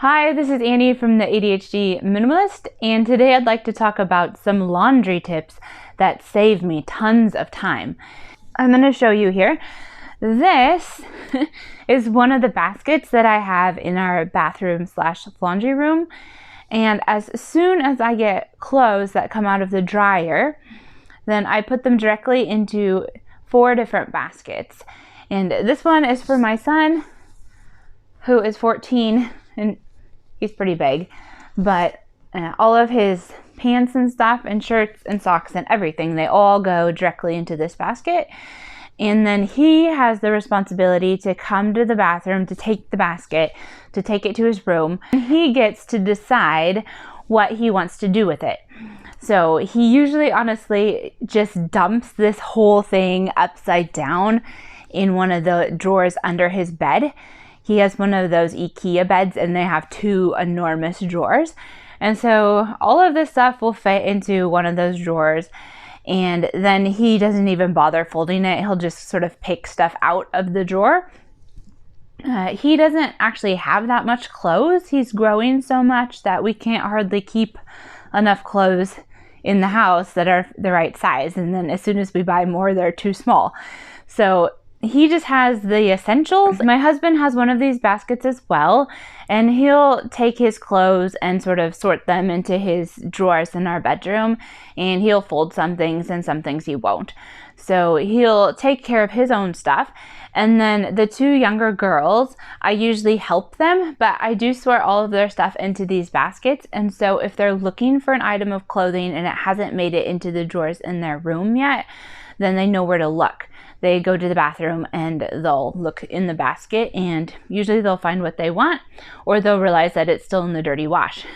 Hi, this is Annie from the ADHD Minimalist, and today I'd like to talk about some laundry tips that save me tons of time. I'm going to show you here. This is one of the baskets that I have in our bathroom / laundry room, and as soon as I get clothes that come out of the dryer, then I put them directly into 4 different baskets. And this one is for my son, who is 14, and he's pretty big, but all of his pants and stuff and shirts and socks and everything, they all go directly into this basket. And then he has the responsibility to come to the bathroom to take the basket, to take it to his room, and he gets to decide what he wants to do with it. So he usually honestly just dumps this whole thing upside down in one of the drawers under his bed. He has one of those IKEA beds, and they have 2 enormous drawers. And so all of this stuff will fit into one of those drawers. And then he doesn't even bother folding it. He'll just sort of pick stuff out of the drawer. He doesn't actually have that much clothes. He's growing so much that we can't hardly keep enough clothes in the house that are the right size. And then as soon as we buy more, they're too small. So he just has the essentials. My husband has one of these baskets as well, and he'll take his clothes and sort of sort them into his drawers in our bedroom, and he'll fold some things and some things he won't. So he'll take care of his own stuff. And then the 2 younger girls, I usually help them, but I do sort all of their stuff into these baskets. And so if they're looking for an item of clothing and it hasn't made it into the drawers in their room yet, then they know where to look. They go to the bathroom and they'll look in the basket, and usually they'll find what they want, or they'll realize that it's still in the dirty wash.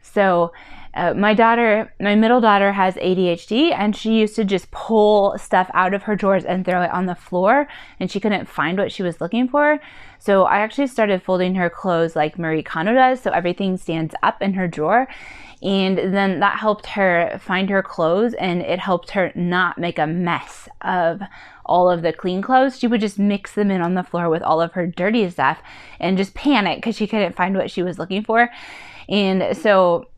So my middle daughter has ADHD, and she used to just pull stuff out of her drawers and throw it on the floor, and she couldn't find what she was looking for. So I actually started folding her clothes like Marie Kondo does, so everything stands up in her drawer. And then that helped her find her clothes, and it helped her not make a mess of all of the clean clothes. She would just mix them in on the floor with all of her dirty stuff and just panic because she couldn't find what she was looking for. And so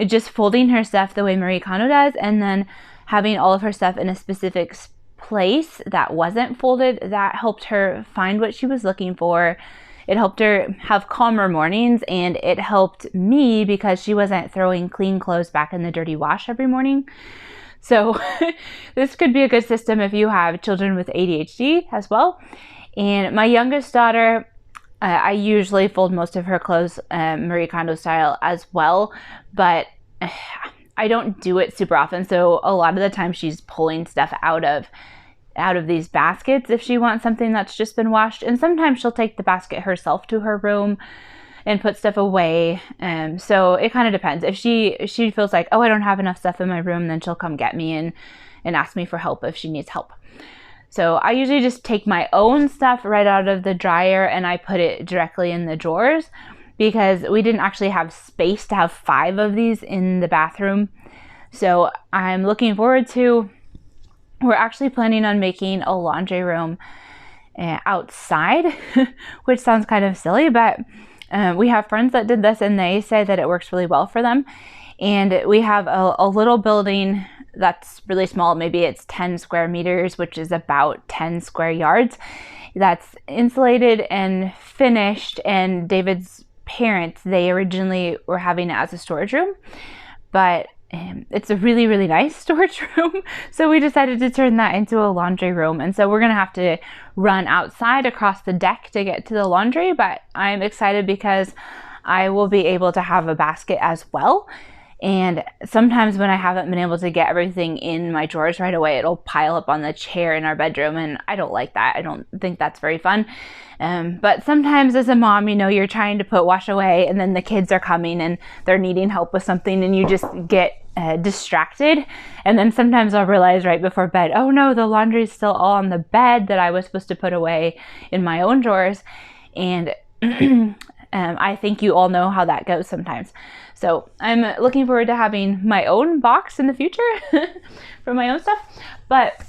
just folding her stuff the way Marie Kondo does, and then having all of her stuff in a specific place that wasn't folded, that helped her find what she was looking for. It helped her have calmer mornings, and it helped me because she wasn't throwing clean clothes back in the dirty wash every morning. So this could be a good system if you have children with ADHD as well. And my youngest daughter, I usually fold most of her clothes Marie Kondo style as well, but I don't do it super often. So a lot of the time she's pulling stuff out of these baskets if she wants something that's just been washed. And sometimes she'll take the basket herself to her room and put stuff away. So it kind of depends. If she feels like, oh, I don't have enough stuff in my room, then she'll come get me and ask me for help if she needs help. So I usually just take my own stuff right out of the dryer and I put it directly in the drawers, because we didn't actually have space to have 5 of these in the bathroom. So I'm looking forward to, we're actually planning on making a laundry room outside, which sounds kind of silly, but we have friends that did this and they say that it works really well for them. And we have a little building that's really small. Maybe it's 10 square meters, which is about 10 square yards. That's insulated and finished. And David's parents, they originally were having it as a storage room, but it's a really, really nice storage room. So we decided to turn that into a laundry room. And so we're going to have to run outside across the deck to get to the laundry, but I'm excited because I will be able to have a basket as well. And sometimes when I haven't been able to get everything in my drawers right away, it'll pile up on the chair in our bedroom, and I don't like that. I don't think that's very fun. But sometimes as a mom, you're trying to put wash away, and then the kids are coming and they're needing help with something, and you just get distracted. And then sometimes I'll realize right before bed, oh no, the laundry's still all on the bed that I was supposed to put away in my own drawers. And I think you all know how that goes sometimes. So I'm looking forward to having my own box in the future for my own stuff. But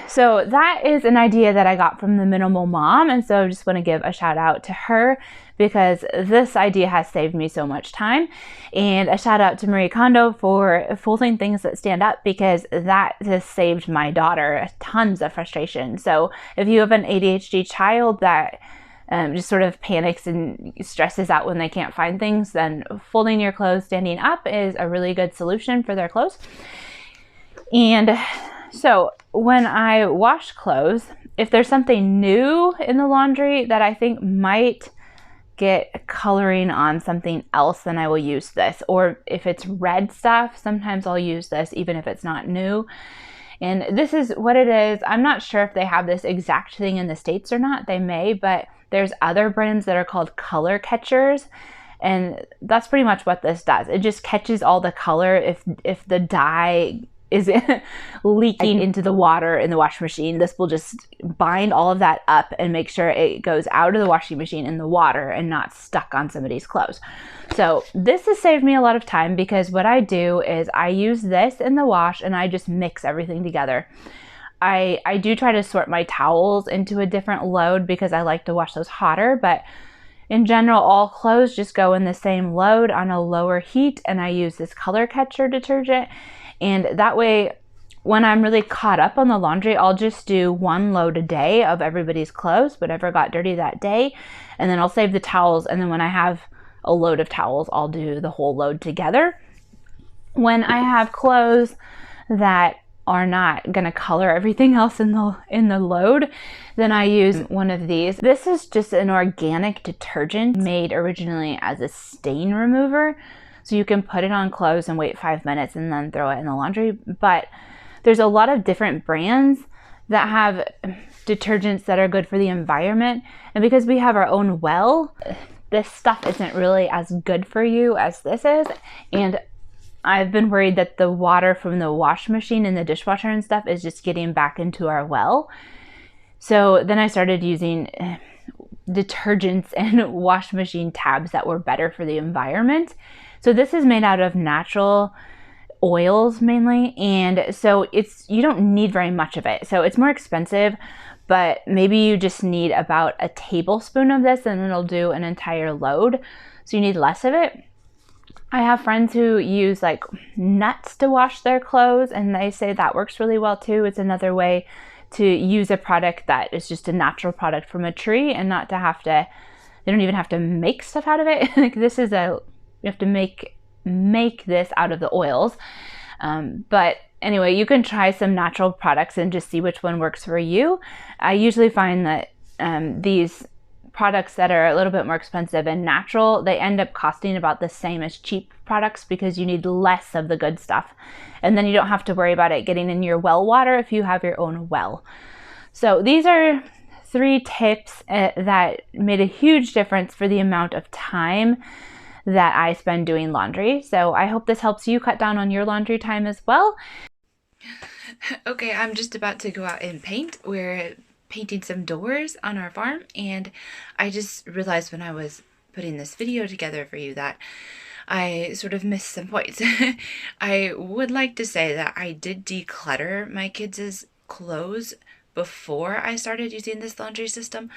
So that is an idea that I got from the Minimal Mom, and so I just want to give a shout out to her because this idea has saved me so much time. And a shout out to Marie Kondo for folding things that stand up, because that has saved my daughter tons of frustration. So if you have an ADHD child that just sort of panics and stresses out when they can't find things, then folding your clothes standing up is a really good solution for their clothes. And so when I wash clothes, if there's something new in the laundry that I think might get coloring on something else, then I will use this. Or if it's red stuff, sometimes I'll use this even if it's not new. And this is what it is. I'm not sure if they have this exact thing in the States or not. They may, but there's other brands that are called color catchers. And that's pretty much what this does. It just catches all the color if the dye is leaking into the water in the washing machine. This will just bind all of that up and make sure it goes out of the washing machine in the water and not stuck on somebody's clothes. So this has saved me a lot of time, because what I do is I use this in the wash and I just mix everything together. I do try to sort my towels into a different load because I like to wash those hotter, but in general, all clothes just go in the same load on a lower heat, and I use this color catcher detergent. And that way, when I'm really caught up on the laundry, I'll just do one load a day of everybody's clothes, whatever got dirty that day, and then I'll save the towels. And then when I have a load of towels, I'll do the whole load together. When I have clothes that are not going to color everything else in the load, then I use one of these. This is just an organic detergent made originally as a stain remover. So you can put it on clothes and wait 5 minutes and then throw it in the laundry. But there's a lot of different brands that have detergents that are good for the environment. And because we have our own well, this stuff isn't really as good for you as this is. And I've been worried that the water from the wash machine and the dishwasher and stuff is just getting back into our well. So then I started using detergents and wash machine tabs that were better for the environment. So this is made out of natural oils mainly, and so you don't need very much of it. So it's more expensive, but maybe you just need about a tablespoon of this and it'll do an entire load. So you need less of it. I have friends who use like nuts to wash their clothes, and they say that works really well too. It's another way to use a product that is just a natural product from a tree, and not to have to, they don't even have to make stuff out of it. Like this is you have to make this out of the oils. But anyway, you can try some natural products and just see which one works for you. I usually find that these products that are a little bit more expensive and natural, they end up costing about the same as cheap products because you need less of the good stuff. And then you don't have to worry about it getting in your well water if you have your own well. So these are 3 tips that made a huge difference for the amount of time that I spend doing laundry. So I hope this helps you cut down on your laundry time as well. Okay, I'm just about to go out and paint. We're painting some doors on our farm, and I just realized when I was putting this video together for you that I sort of missed some points. I would like to say that I did declutter my kids' clothes before I started using this laundry system.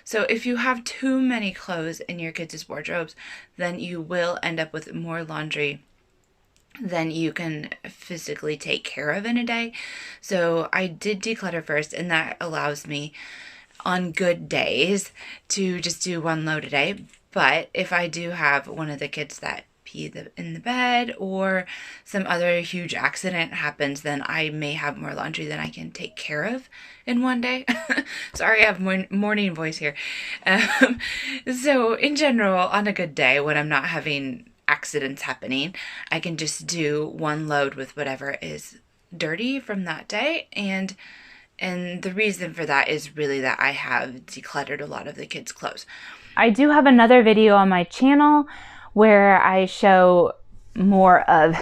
So if you have too many clothes in your kids' wardrobes, then you will end up with more laundry than you can physically take care of in a day. So I did declutter first, and that allows me on good days to just do one load a day. But if I do have one of the kids that pee in the bed or some other huge accident happens, then I may have more laundry than I can take care of in one day. Sorry, I have morning voice here. So in general, on a good day when I'm not having accidents happening, I can just do one load with whatever is dirty from that day. And the reason for that is really that I have decluttered a lot of the kids' clothes. I do have another video on my channel where I show more of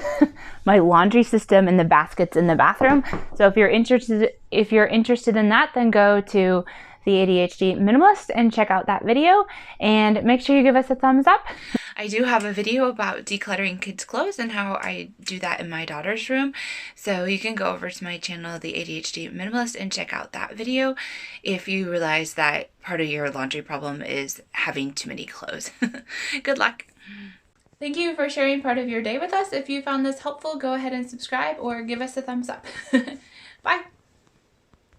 my laundry system and the baskets in the bathroom. So if you're interested in that, then go to the ADHD Minimalist and check out that video, and make sure you give us a thumbs up. I do have a video about decluttering kids' clothes and how I do that in my daughter's room. So you can go over to my channel, The ADHD Minimalist, and check out that video if you realize that part of your laundry problem is having too many clothes. Good luck. Thank you for sharing part of your day with us. If you found this helpful, go ahead and subscribe or give us a thumbs up. Bye.